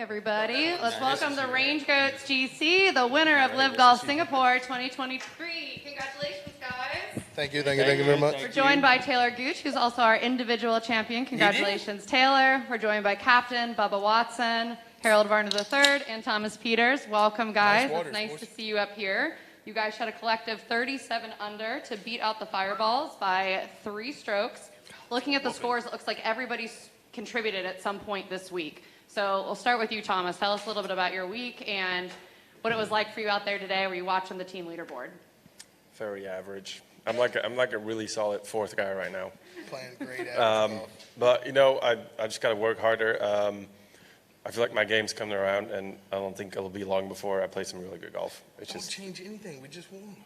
Everybody, let's welcome the RangeGoats GC, the winner of LIV Golf Singapore 2023. Congratulations, guys. Thank you very much. We're joined by Talor Gooch, who's also our individual champion. Congratulations, Talor. We're joined by Captain Bubba Watson, Harold Varner III, and Thomas Pieters. Welcome, guys. It's nice to see you up here. You guys shot a collective 37 under to beat out the Fireballs by 3 strokes. Looking at the scores, it looks like everybody's contributed at some point this week. So we'll start with you, Thomas. Tell us a little bit about your week and what it was like for you out there today. Were you watching the team leaderboard? Very average. I'm like a really solid 4th guy right now. Playing great average golf. But you know, I just got to work harder. I feel like my game's coming around, and I don't think it'll be long before I play some really good golf. Don't change anything. We just won.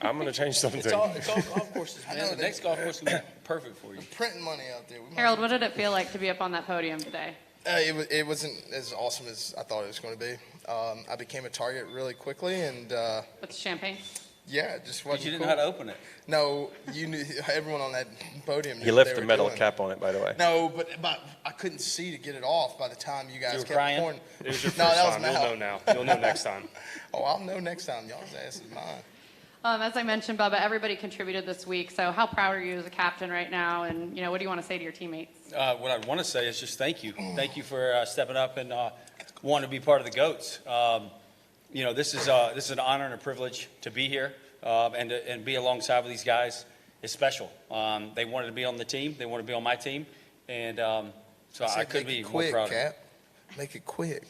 I'm gonna change something. It's all golf courses, man. The next golf course will be perfect for you. We're printing money out there. Harold, what did it feel like to be up on that podium today? It wasn't as awesome as I thought it was going to be. I became a target really quickly, and with the champagne. Yeah, it just wasn't. But you didn't cool. know how to open it. No, you knew. Everyone on that podium. He left the metal cap on it, by the way. No, but I couldn't see to get it off by the time you guys You were kept crying? pouring. It was your first that was time. You'll know now. You'll know next time. Oh, I'll know next time. Y'all's ass is mine. As I mentioned, Bubba, everybody contributed this week. So how proud are you as a captain right now? And, what do you want to say to your teammates? What I want to say is just thank you. Thank you for stepping up and wanting to be part of the GOATs. This is an honor and a privilege to be here and be alongside with these guys. It's special. They wanted to be on the team. They wanted to be on my team. And so I couldn't be more proud of them. Make it quick.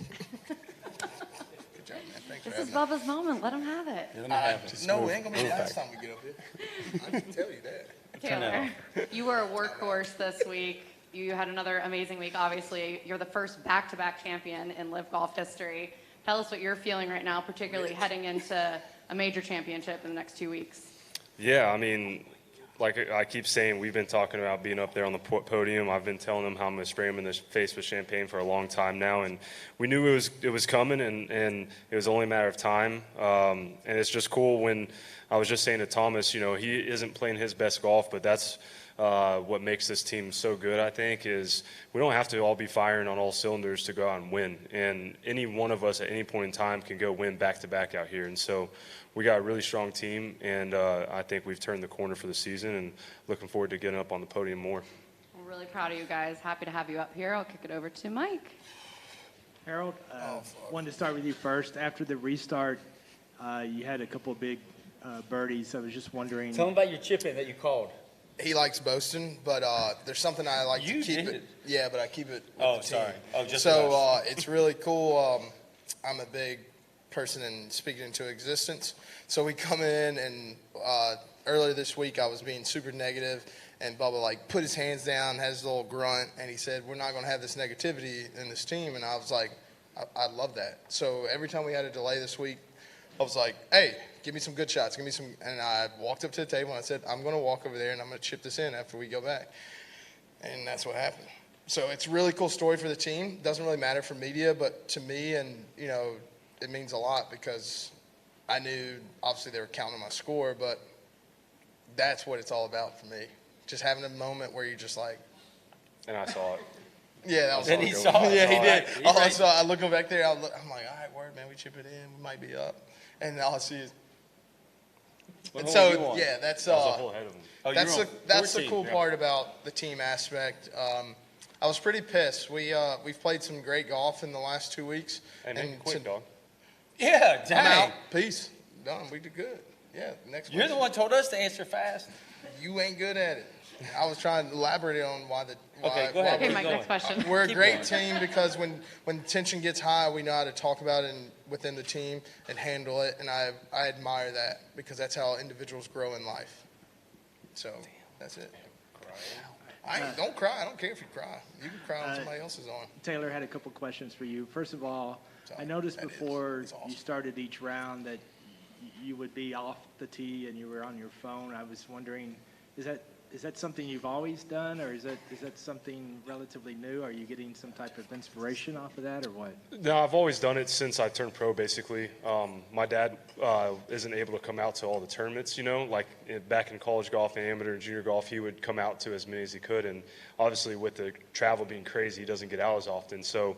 This is Bubba's moment. Let him have it. No, it ain't going to be the last time we get up here. I can tell you that. Talor, you were a workhorse this week. You had another amazing week, obviously. You're the first back-to-back champion in LIV Golf history. Tell us what you're feeling right now, particularly heading into a major championship in the next 2 weeks. Yeah, I mean, like I keep saying, we've been talking about being up there on the podium. I've been telling them how I'm going to spray them in the face with champagne for a long time now, and we knew it was coming, and it was only a matter of time. And it's just cool when I was just saying to Thomas, he isn't playing his best golf, but that's what makes this team so good, I think, is we don't have to all be firing on all cylinders to go out and win. And any one of us at any point in time can go win back-to-back out here. And so we got a really strong team, and I think we've turned the corner for the season and looking forward to getting up on the podium more. We're really proud of you guys. Happy to have you up here. I'll kick it over to Mike. Harold, wanted to start with you first. After the restart, you had a couple of big birdies. I was just wondering. Tell them about your chip-in that you called. He likes boasting, but there's something I like to keep it. Yeah, but I keep it with the team. Sorry. Oh, just so it's really cool. I'm a big person in speaking into existence. So we come in, and earlier this week I was being super negative, and Bubba put his hands down, has a little grunt, and he said, "We're not going to have this negativity in this team." And I was like, I love that. So every time we had a delay this week, I was like, "Hey, give me some good shots. Give me some." And I walked up to the table and I said, "I'm going to walk over there and I'm going to chip this in after we go back." And that's what happened. So it's a really cool story for the team. Doesn't really matter for media, but to me, and it means a lot because I knew obviously they were counting my score, but that's what it's all about for me. Just having a moment where you're just like. And I saw it. Yeah, that was. And he saw it. Yeah, he did. Right. So I look back there. I'm like, all right, word, man, we chip it in. We might be up. And all I see is. And so yeah, that's I was a whole head of them. that's the cool part about the team aspect. I was pretty pissed. We've played some great golf in the last 2 weeks. And make it quick, dog. Yeah, I'm dang. out. Peace. Done. We did good. Yeah. Next. You're the one who told us to answer fast. You ain't good at it. I was trying to elaborate on why. Okay, go ahead. Okay, Mike, next question. We're a great team because when tension gets high, we know how to talk about it within the team and handle it, and I admire that because that's how individuals grow in life. So that's it. Don't cry. I don't care if you cry. You can cry when somebody else is on. Talor had a couple questions for you. First of all, I noticed before you started each round that you would be off the tee and you were on your phone. I was wondering, is that something you've always done, or is that something relatively new? Are you getting some type of inspiration off of that, or what? No, I've always done it since I turned pro, basically. My dad isn't able to come out to all the tournaments, back in college golf and amateur and junior golf, he would come out to as many as he could, and obviously with the travel being crazy, he doesn't get out as often. So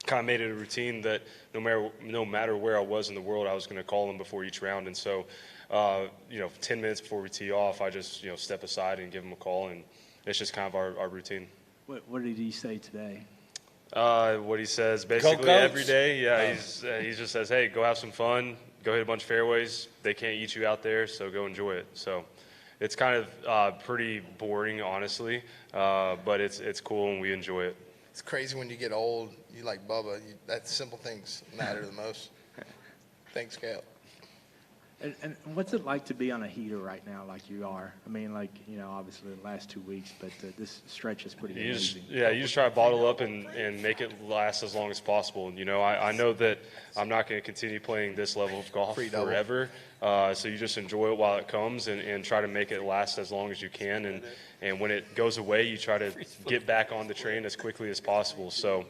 kind of made it a routine that no matter where I was in the world, I was going to call him before each round. And so, 10 minutes before we tee off, I just, step aside and give him a call, and it's just kind of our routine. What did he say today? What he says basically every day, he just says, hey, go have some fun, go hit a bunch of fairways. They can't eat you out there, so go enjoy it. So it's kind of pretty boring, honestly, but it's cool and we enjoy it. It's crazy when you get old, you like Bubba, that simple things matter the most. Thanks, Cal. And what's it like to be on a heater right now like you are? I mean, obviously the last 2 weeks, but this stretch is pretty amazing. You just try to bottle up and make it last as long as possible. I know that I'm not going to continue playing this level of golf forever, so you just enjoy it while it comes and try to make it last as long as you can. And when it goes away, you try to get back on the train as quickly as possible. So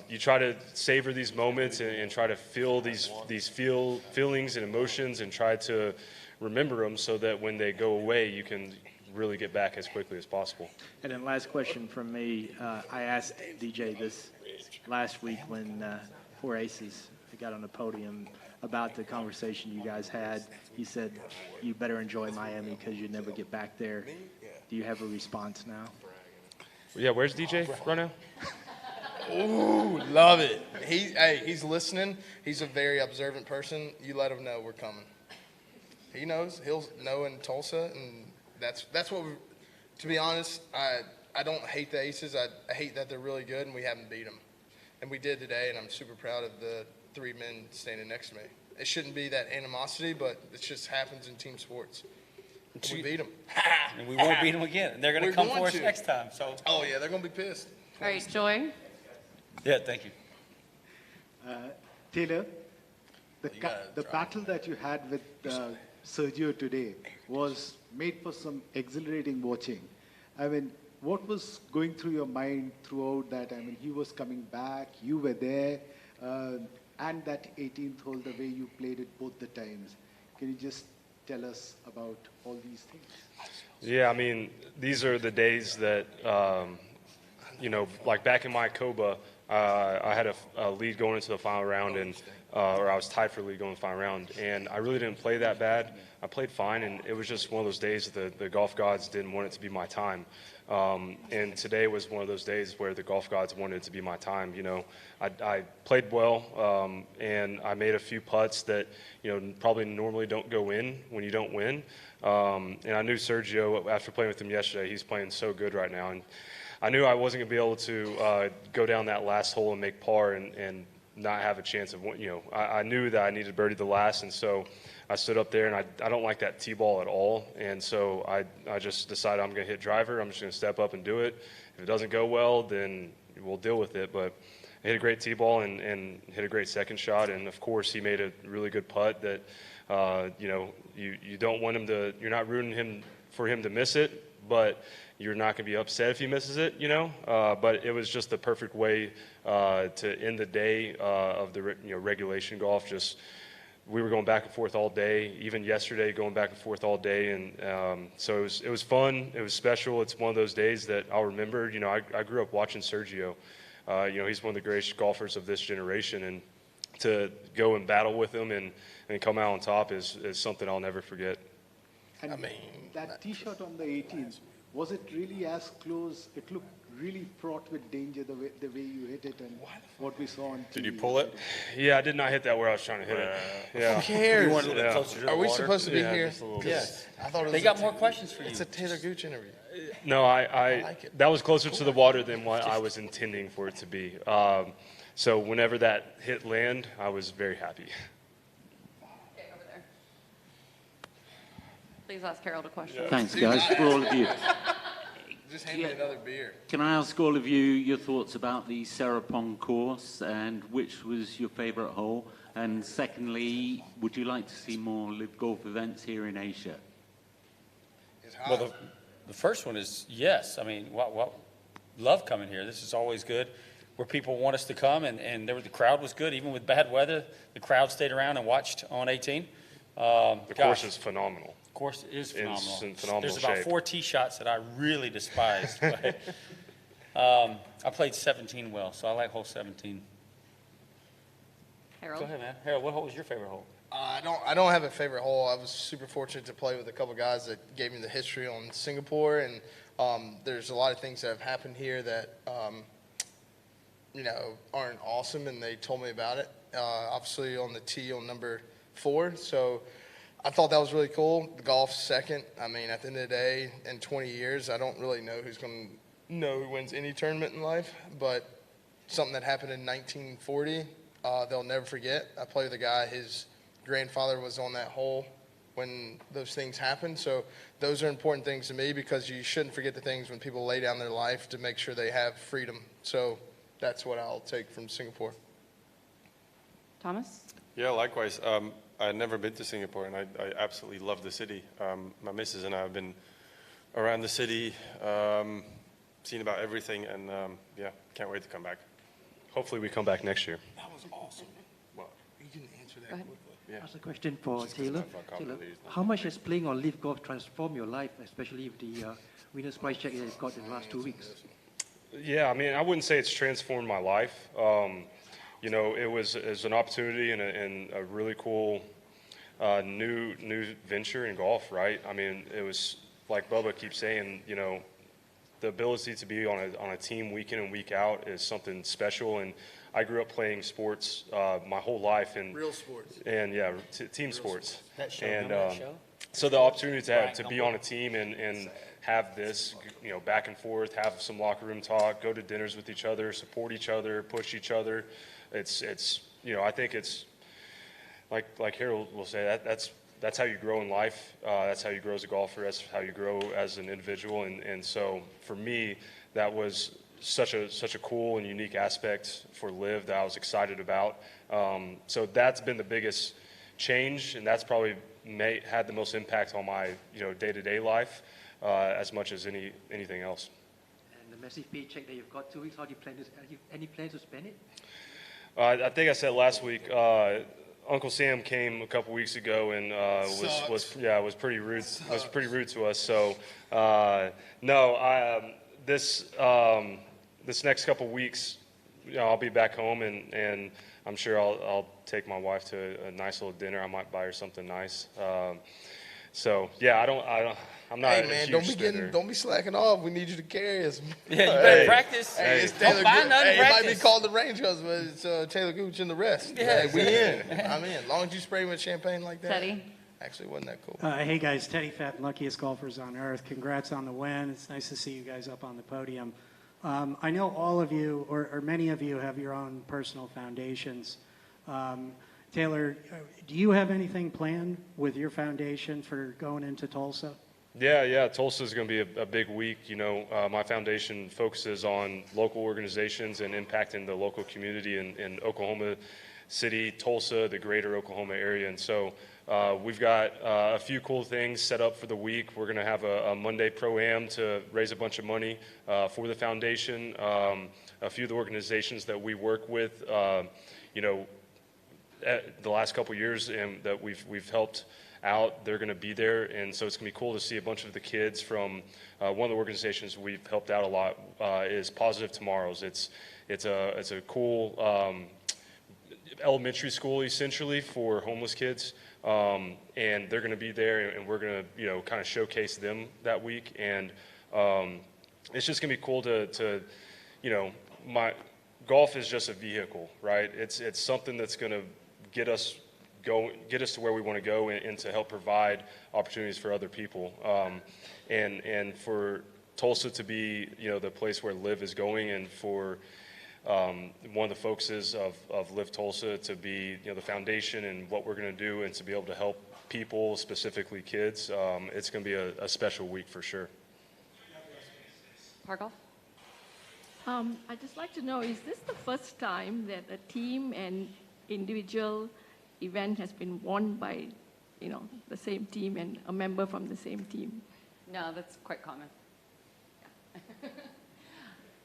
you try to savor these moments and try to feel these feelings and emotions and try to remember them so that when they go away, you can really get back as quickly as possible. And then last question from me. I asked DJ this last week when 4 Aces got on the podium about the conversation you guys had. He said, you better enjoy Miami because you never get back there. Do you have a response now? Yeah, where's DJ right now? Ooh, love it. He's listening. He's a very observant person. You let him know we're coming. He knows. He'll know in Tulsa, and that's what we, to be honest, I don't hate the Aces. I hate that they're really good, and we haven't beat them. And we did today, and I'm super proud of the 3 men standing next to me. It shouldn't be that animosity, but it just happens in team sports. We beat them. And we won't beat them again. And they're going to come for us next time. So. Oh, yeah, they're going to be pissed. All right, Joy. Yeah, thank you. Taylor, the battle that you had with Sergio today was made for some exhilarating watching. I mean, what was going through your mind throughout that? I mean, he was coming back, you were there, and that 18th hole, the way you played it both the times. Can you just tell us about all these things? Yeah, I mean, these are the days that, like back in my Koba, I had a lead going into the final round, or I was tied for lead going to the final round, and I really didn't play that bad. I played fine, and it was just one of those days that the golf gods didn't want it to be my time. And today was one of those days where the golf gods wanted it to be my time. I played well, and I made a few putts that, probably normally don't go in when you don't win. And I knew Sergio, after playing with him yesterday, he's playing so good right now. And I knew I wasn't going to be able to go down that last hole and make par and not have a chance of, I knew that I needed to birdie the last, and so I stood up there, and I don't like that tee ball at all, and so I just decided I'm going to hit driver. I'm just going to step up and do it. If it doesn't go well, then we'll deal with it. But I hit a great tee ball and hit a great second shot, and of course he made a really good putt that, you don't want him to, you're not rooting for him to miss it, but you're not going to be upset if he misses it, but it was just the perfect way to end the day of the regulation golf. Just we were going back and forth all day, even yesterday going back and forth all day, and so it was fun. It was special. It's one of those days that I'll remember. I grew up watching Sergio. He's one of the greatest golfers of this generation, and to go and battle with him and come out on top is something I'll never forget. And that tee shot on the 18th, was it really as close? It looked really fraught with danger the way you hit it and what we saw on TV. Did you pull it? Yeah, I did not hit that where I was trying to hit it. Yeah. Who cares? You want a little bit closer to the Are we water? supposed to be Yeah, here? just a little Yes. I thought it was They got more questions for you. It's a Talor Gooch interview. No, I like it. that was closer to the water than what I was intending for it to be. So whenever that hit land, I was very happy. Okay, over there. Please ask Harold a question. Thanks, guys, for all of you. Just hand me another beer. Can I ask all of you your thoughts about the Serapong course and which was your favourite hole? And secondly, would you like to see more LIV Golf events here in Asia? It's hot. Well, the first one is yes. I mean, love coming here. This is always good, where people want us to come, and the crowd was good. Even with bad weather, the crowd stayed around and watched on 18. The course is phenomenal. The course is phenomenal. It's in phenomenal There's about shape. 4 tee shots that I really despised. But, I played 17 well, so I like hole 17 Harold? Go ahead, man. Harold, what hole was your favorite hole? I don't have a favorite hole. I was super fortunate to play with a couple guys that gave me the history on Singapore, and there's a lot of things that have happened here that aren't awesome, and they told me about it. Obviously on the tee on number 4, so I thought that was really cool. The golf's second. I mean, at the end of the day, in 20 years, I don't really know who's going to know who wins any tournament in life, but something that happened in 1940, they'll never forget. I played with a guy, his grandfather was on that hole when those things happened. So those are important things to me because you shouldn't forget the things when people lay down their life to make sure they have freedom. So that's what I'll take from Singapore. Thomas? Yeah, likewise. I'd never been to Singapore, and I absolutely love the city. My missus and I have been around the city, seen about everything, and yeah, can't wait to come back. Hopefully we come back next year. That was awesome. Well, You didn't answer that Go ahead. quickly. yeah. That's a question for Taylor. Taylor, believe that. how much has playing on LIV Golf transformed your life, especially with the winner's prize check that you've got in the last 2 weeks? Yeah, I mean, I wouldn't say it's transformed my life. It was an opportunity and a really cool new venture in golf, right? I mean, it was like Bubba keeps saying, the ability to be on a team week in and week out is something special. And I grew up playing sports my whole life, and Real sports. and yeah, team sports. That show, And remember that show? so the opportunity to Brian to be Gumbel. on a team and have this, back and forth, have some locker room talk, go to dinners with each other, support each other, push each other. It's I think it's like Harold will say, that's how you grow in life. That's how you grow as a golfer. That's how you grow as an individual. And so for me, that was such a cool and unique aspect for LIV that I was excited about. So that's been the biggest change, and that's probably had the most impact on my day-to-day life as much as anything else. And the massive paycheck that you've got 2 weeks, how do you plan to, any plans to spend it? I think I said last week, Uncle Sam came a couple weeks ago and was pretty rude. Was pretty rude to us. So this next couple weeks, I'll be back home and I'm sure I'll take my wife to a nice little dinner. I might buy her something nice. So yeah, I'm not. Hey a man, huge don't be slacking off. We need you to carry us. Yeah, you better practice. Hey, it's Don't Talor buy Gooch. nothing, Hey, it might be practice. called the RangeGoats, but it's Talor Gooch and the rest. Yeah, Hey, we in. I'm in. As long as you spray me with champagne like that. Teddy? Actually, wasn't that cool. Hey guys, Teddy Fat, luckiest golfers on earth. Congrats on the win. It's nice to see you guys up on the podium. I know all of you, or many of you, have your own personal foundations. Taylor, do you have anything planned with your foundation for going into Tulsa? Yeah. Tulsa is going to be a big week. My foundation focuses on local organizations and impacting the local community in Oklahoma City, Tulsa, the greater Oklahoma area. And so we've got a few cool things set up for the week. We're going to have a Monday Pro-Am to raise a bunch of money for the foundation. A few of the organizations that we work with, the last couple years and that we've helped out, they're going to be there, and so it's going to be cool to see a bunch of the kids from one of the organizations we've helped out a lot is Positive Tomorrows. It's a cool elementary school essentially for homeless kids, and they're going to be there, and we're going to kind of showcase them that week, and it's just going to be cool to my golf is just a vehicle, right? It's something that's going to get us to where we want to go and to help provide opportunities for other people. And for Tulsa to be, the place where LIV is going, and for one of the focuses of LIV Tulsa to be, the foundation and what we're going to do, and to be able to help people, specifically kids, it's going to be a special week for sure. Parkov? I'd just like to know, is this the first time that a team and individual event has been won by, the same team and a member from the same team? No, that's quite common. Yeah.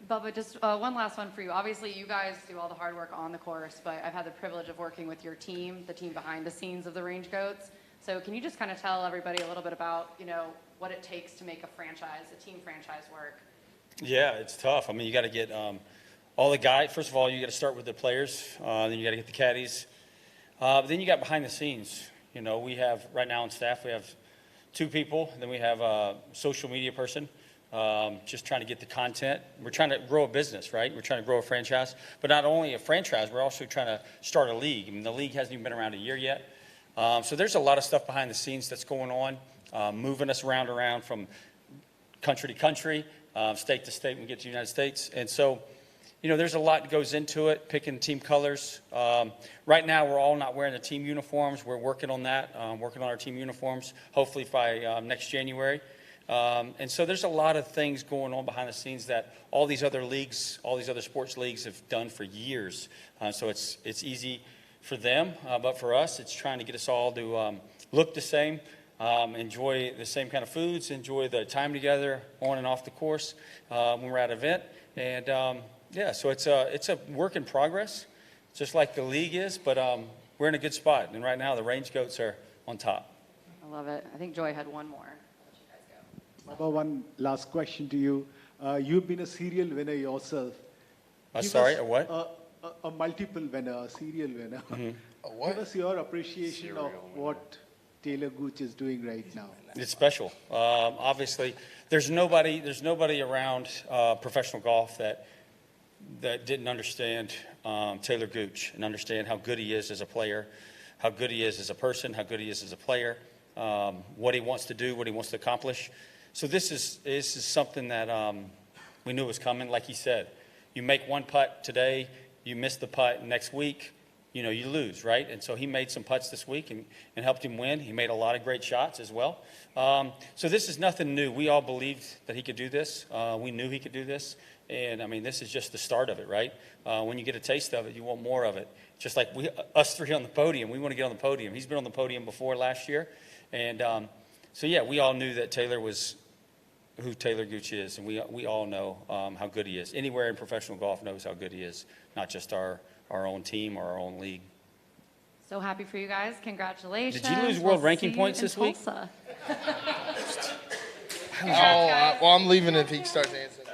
Bubba, just one last one for you. Obviously, you guys do all the hard work on the course, but I've had the privilege of working with your team, the team behind the scenes of the RangeGoats. So can you just kind of tell everybody a little bit about, what it takes to make a team franchise work? Yeah, it's tough. I mean, you got to get all the guys. First of all, you got to start with the players. Then you got to get the caddies. Then you got behind the scenes. You know, we have right now on staff, we have 2 people. Then we have a social media person, just trying to get the content. We're trying to grow a business, right? We're trying to grow a franchise. But not only a franchise, we're also trying to start a league. I mean, the league hasn't even been around a year yet. So there's a lot of stuff behind the scenes that's going on, moving us around from country to country, state to state when we get to the United States. And so, you know, there's a lot that goes into it, picking team colors. Right now, we're all not wearing the team uniforms. We're working on that, working on our team uniforms, hopefully by next January. And so there's a lot of things going on behind the scenes that all these other leagues, all these other sports leagues have done for years. So it's easy for them, but for us, it's trying to get us all to look the same, enjoy the same kind of foods, enjoy the time together on and off the course when we're at an event. And yeah, so it's a work in progress, just like the league is, but we're in a good spot. And right now, the RangeGoats are on top. I love it. I think Joy had one more. Bubba, one last question to you. You've been a serial winner yourself. Sorry, a what? A multiple winner, a serial winner. Mm-hmm. A what? Give us your appreciation of what Talor Gooch is doing right now. It's special. Obviously, there's nobody around professional golf that didn't understand Talor Gooch and understand how good he is as a player, how good he is as a person, how good he is as a player, what he wants to do, what he wants to accomplish. So this is something that we knew was coming. Like he said, you make one putt today, you miss the putt next week, you know, you lose, right? And so he made some putts this week and helped him win. He made a lot of great shots as well. So this is nothing new. We all believed that he could do this. We knew he could do this. And, I mean, this is just the start of it, right? When you get a taste of it, you want more of it. Just like us 3 on the podium, we want to get on the podium. He's been on the podium before last year. And so, yeah, we all knew that Talor was who Talor Gooch is, and we all know how good he is. Anywhere in professional golf knows how good he is, not just our own team or our own league. So happy for you guys. Congratulations. Did you lose world ranking points this week? Tulsa. Well, I'm leaving if he starts answering.